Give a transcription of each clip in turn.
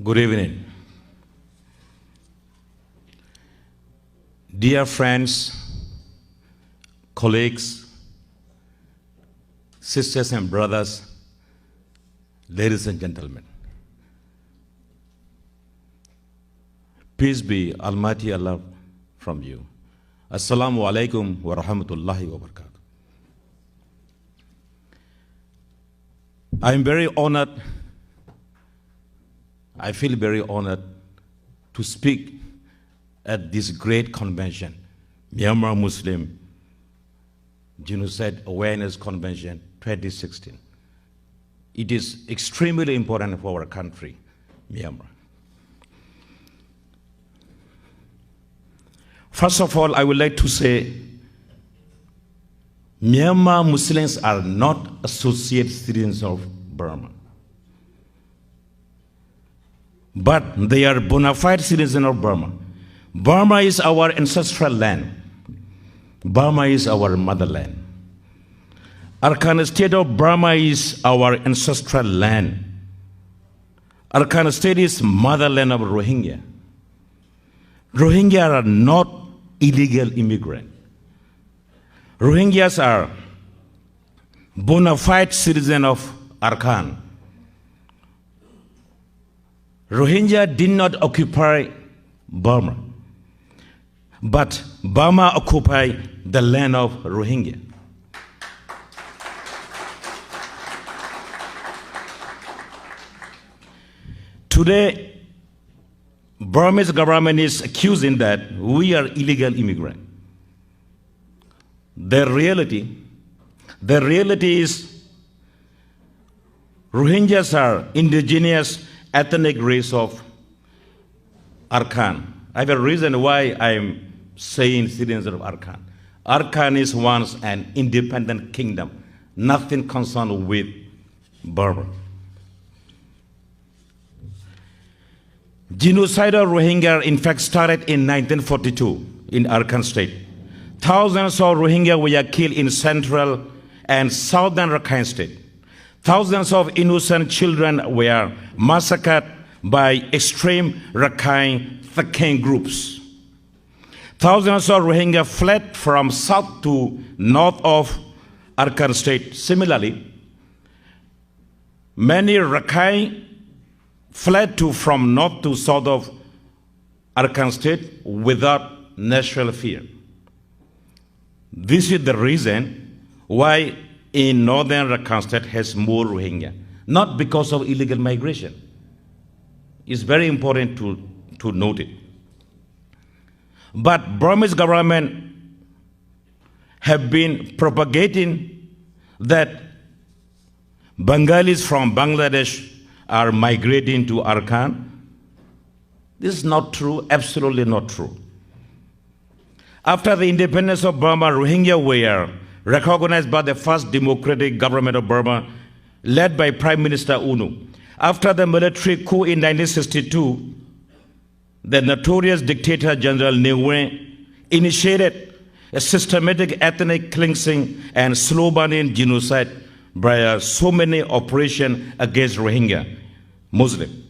Good evening. Dear friends, colleagues, sisters and brothers, ladies and gentlemen. Peace be Almighty Allah from you. Assalamu alaikum wa rahmatullahi wa barakatuh. I am very honored, I feel very honored to speak at this great convention, Myanmar Muslim Genocide Awareness Convention 2016. It is extremely important for our country, Myanmar. First of all, I would like to say Myanmar Muslims are not associate citizens of Burma, but they are bona fide citizens of Burma. Burma is our ancestral land. Burma is our motherland. Arakan state of Burma is our ancestral land. Arakan state is motherland of Rohingya. Rohingya are not illegal immigrants. Rohingyas are bona fide citizens of Arakan. Rohingya did not occupy Burma, but Burma occupied the land of Rohingya. Today, Burmese government is accusing that we are illegal immigrants. The reality is Rohingyas are indigenous ethnic race of Arakan. I have a reason why I am saying citizens of Arakan. Arakan is once an independent kingdom, nothing concerned with Burma. Genocide of Rohingya, in fact, started in 1942 in Arakan state. Thousands of Rohingya were killed in central and southern Rakhine state. Thousands of innocent children were massacred by extreme Rakhine Thakhin groups. Thousands of Rohingya fled from south to north of Arakan state. Similarly, many Rakhine fled from north to south of Arakan state without natural fear. This is the reason why in northern Rakhine state has more Rohingya, not because of illegal migration. It's very important to note it. But Burmese government have been propagating that Bengalis from Bangladesh are migrating to Arakan. This is not true, absolutely not true. After the independence of Burma, Rohingya were recognized by the first democratic government of Burma, led by Prime Minister UNU. After the military coup in 1962, the notorious dictator General Shwe initiated a systematic ethnic cleansing and slow-burning genocide by so many operations against Rohingya Muslims.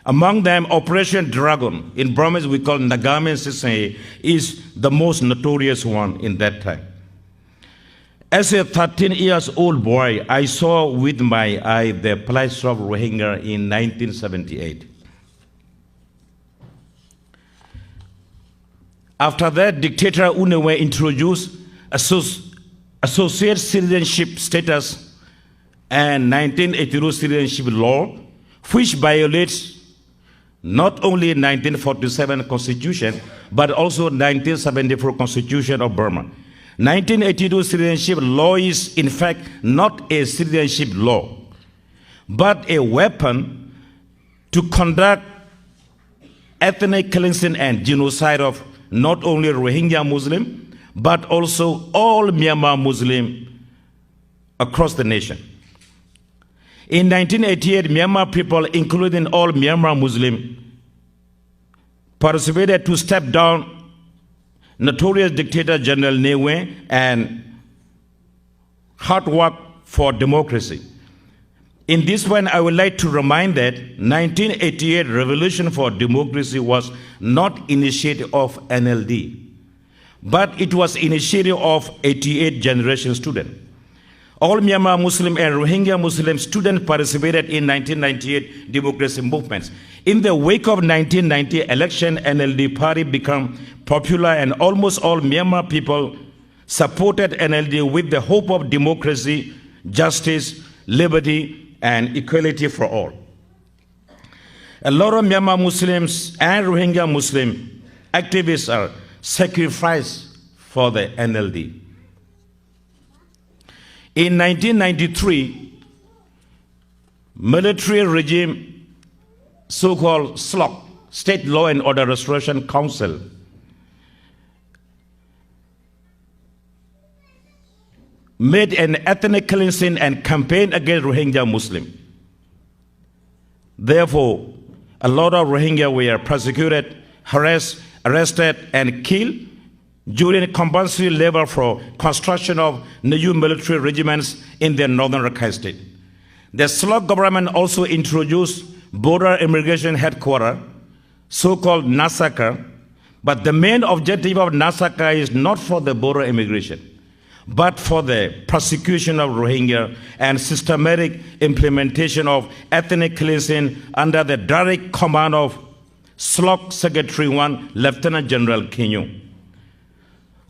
Among them, Operation Dragon, in Burmese we call Nagamen Sisay, is the most notorious one in that time. As a 13-year-old boy, I saw with my eye the plight of Rohingya in 1978. After that, dictator Unewe introduced associate citizenship status and 1982 citizenship law, which violates not only 1947 Constitution, but also 1974 Constitution of Burma. 1982 citizenship law is, in fact, not a citizenship law, but a weapon to conduct ethnic cleansing and genocide of not only Rohingya Muslim, but also all Myanmar Muslim across the nation. In 1988, Myanmar people, including all Myanmar Muslims, participated to step down notorious dictator General Shwe and hard work for democracy. In this one, I would like to remind that 1988 Revolution for Democracy was not initiative of NLD, but it was initiative of 88 generation students. All Myanmar Muslim and Rohingya Muslim students participated in 1998 democracy movements. In the wake of 1990 election, NLD party became popular and almost all Myanmar people supported NLD with the hope of democracy, justice, liberty, and equality for all. A lot of Myanmar Muslims and Rohingya Muslim activists are sacrificed for the NLD. In 1993, military regime, so-called SLOC, State Law and Order Restoration Council, made an ethnic cleansing and campaign against Rohingya Muslim. Therefore, a lot of Rohingya were persecuted, harassed, arrested, and killed during compulsory labor for construction of new military regiments in the northern Rakhine State. The SLOC government also introduced border immigration headquarters, so-called NASACA, but the main objective of NASACA is not for the border immigration, but for the persecution of Rohingya and systematic implementation of ethnic cleansing under the direct command of SLOC Secretary 1, Lieutenant General Kenyo.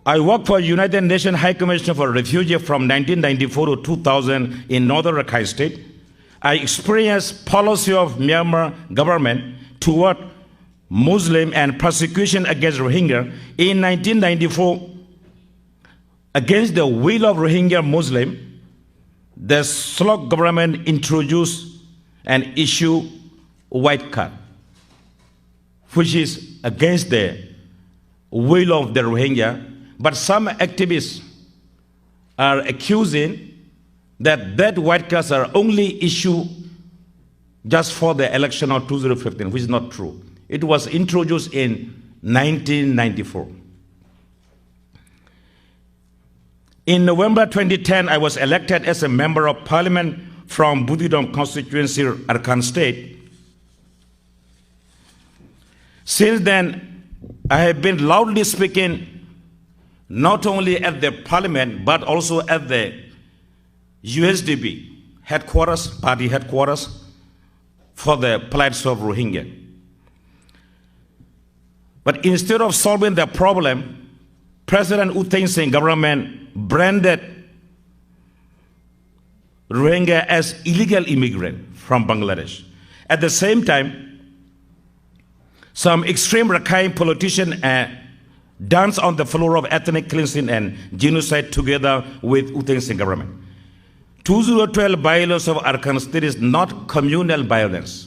I worked for United Nations High Commissioner for Refugees from 1994 to 2000 in northern Rakhine State. I experienced policy of Myanmar government toward Muslim and persecution against Rohingya. In 1994, against the will of Rohingya Muslim, the SLOC government introduced and issued white card, which is against the will of the Rohingya. But some activists are accusing that white cards are only issued just for the election of 2015, which is not true. It was introduced in 1994. In November 2010, I was elected as a member of parliament from Butidong constituency, Arakan State. Since then, I have been loudly speaking not only at the parliament, but also at the USDP headquarters, party headquarters, for the plight of Rohingya. But instead of solving the problem, President U Thein Sein government branded Rohingya as illegal immigrant from Bangladesh. At the same time, some extreme Rakhine politicians dance on the floor of ethnic cleansing and genocide together with U Thein Sein government. 2012 violence of Arakan State is not communal violence.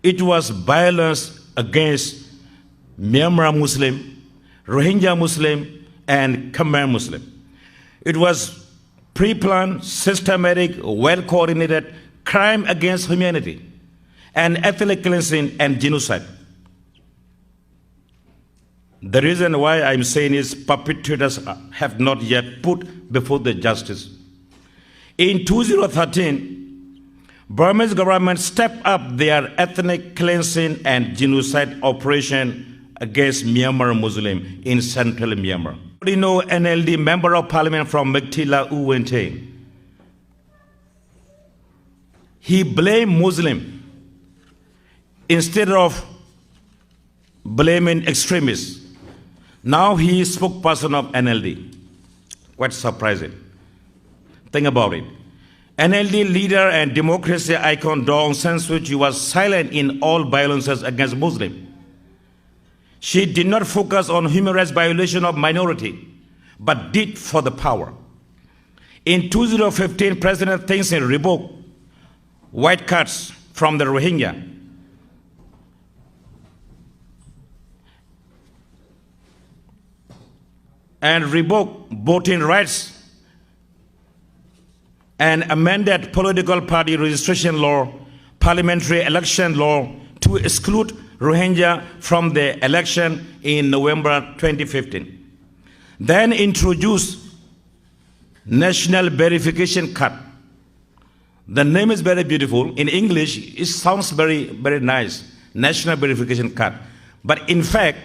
It was violence against Myanmar Muslim, Rohingya Muslim, and Khmer Muslim. It was pre-planned, systematic, well-coordinated crime against humanity and ethnic cleansing and genocide. The reason why I'm saying is perpetrators have not yet put before the justice. In 2013, Burmese government stepped up their ethnic cleansing and genocide operation against Myanmar Muslim in central Myanmar. You know, NLD member of parliament from Mektila U Wente. He blamed Muslim instead of blaming extremists. Now he is spokesperson of NLD. Quite surprising. Think about it. NLD leader and democracy icon Daw Aung San Suu Kyi was silent in all violences against Muslims. She did not focus on human rights violation of minority, but did for the power. In 2015, President Thein Sein revoked white cards from the Rohingya. And revoked voting rights and amended political party registration law, parliamentary election law to exclude Rohingya from the election in November 2015. Then introduced national verification card. The name is very beautiful. In English, it sounds very, very nice. National verification card. But in fact,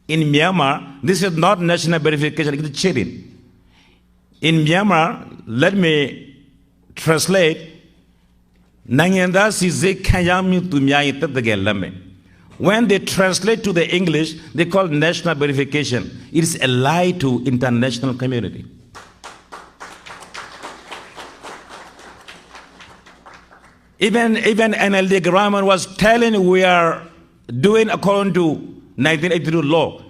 in Myanmar, this is not national verification, it's cheating. In Myanmar, let me translate. When they translate to the English, they call national verification. It is a lie to international community. Even NLD government was telling we are doing according to 1982 law.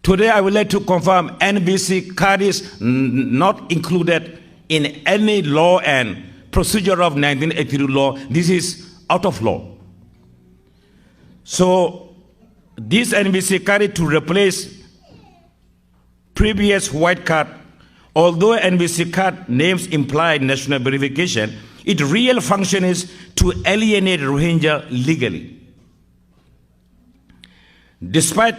Today I would like to confirm NVC card is not included in any law and procedure of 1982 law. This is out of law. So this NVC card is to replace previous white card. Although NVC card names imply national verification, its real function is to alienate Rohingya legally. Despite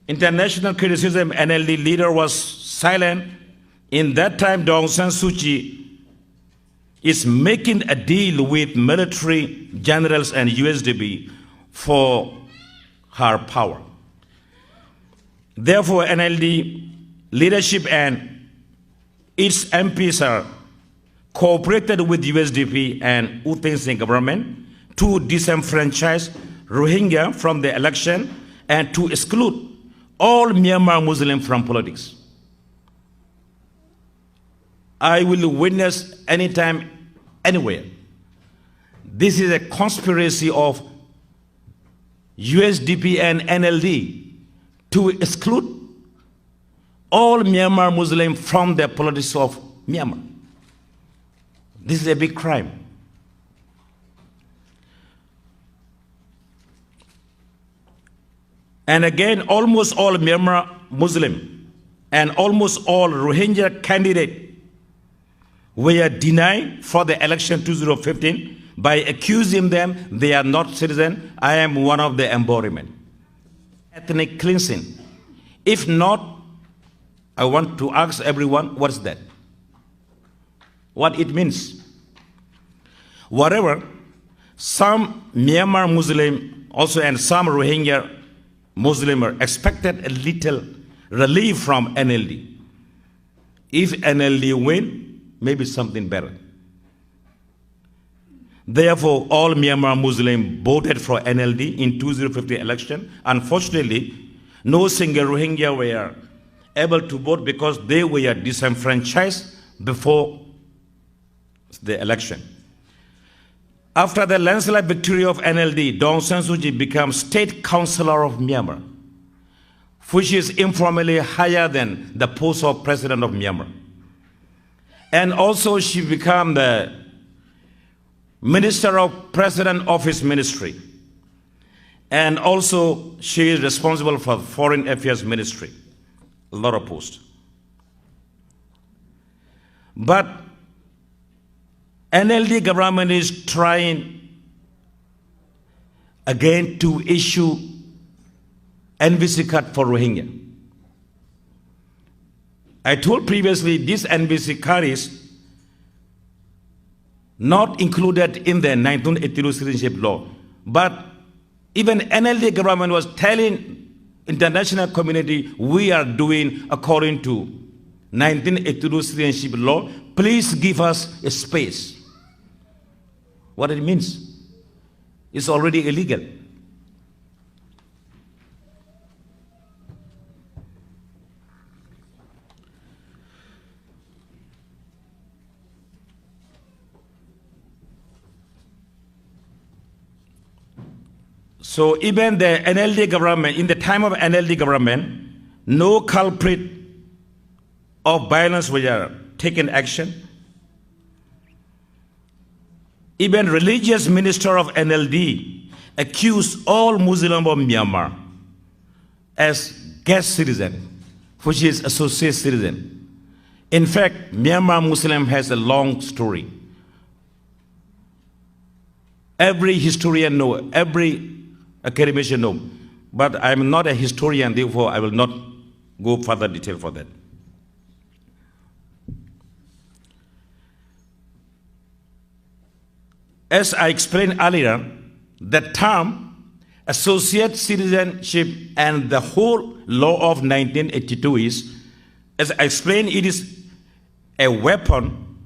international criticism, NLD leader was silent. In that time, Aung San Suu Kyi is making a deal with military generals and USDP for her power. Therefore, NLD leadership and its MPs are cooperated with USDP and U Thein Sein government to disenfranchise Rohingya from the election and to exclude all Myanmar Muslims from politics. I will witness anytime, anywhere. This is a conspiracy of USDP and NLD to exclude all Myanmar Muslims from the politics of Myanmar. This is a big crime. And again, almost all Myanmar Muslim and almost all Rohingya candidates were denied for the election 2015 by accusing them they are not citizens. I am one of the embodiment. Ethnic cleansing. If not, I want to ask everyone, what's that? What it means. Whatever, some Myanmar Muslim also and some Rohingya Muslim are expected a little relief from NLD. If NLD win, maybe something better. Therefore, all Myanmar Muslims voted for NLD in 2015 election. Unfortunately, no single Rohingya were able to vote because they were disenfranchised before the election. After the landslide victory of NLD, Aung San Suu Kyi became state councillor of Myanmar, which is informally higher than the post of president of Myanmar. And also she became the minister of president office ministry. And also she is responsible for foreign affairs ministry. A lot of posts. But NLD government is trying again to issue NVC card for Rohingya. I told previously this NVC card is not included in the 1982 citizenship law. But even NLD government was telling international community, we are doing according to 1982 citizenship law. Please give us a space. What it means? It's already illegal. So even the NLD government, in the time of NLD government, no culprit of violence were taken action. Even religious minister of NLD accused all Muslims of Myanmar as guest citizen, which is associate citizen. In fact, Myanmar Muslim has a long story. Every historian knows, every academician knows, but I'm not a historian, therefore I will not go further detail for that. As I explained earlier, the term associate citizenship and the whole law of 1982 is, as I explained, it is a weapon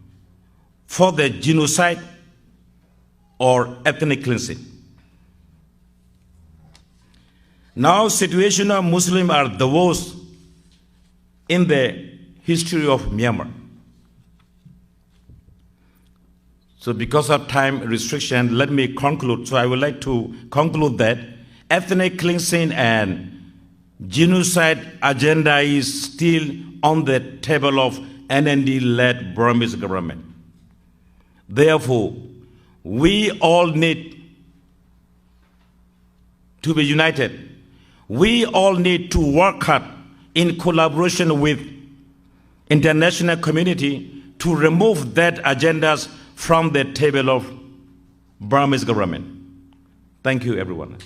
for the genocide or ethnic cleansing. Now, situation of Muslims are the worst in the history of Myanmar. So because of time restriction, let me conclude. So I would like to conclude that ethnic cleansing and genocide agenda is still on the table of NND-led Burmese government. Therefore, we all need to be united. We all need to work hard in collaboration with international community to remove that agendas from the table of Burmese government. Thank you, everyone.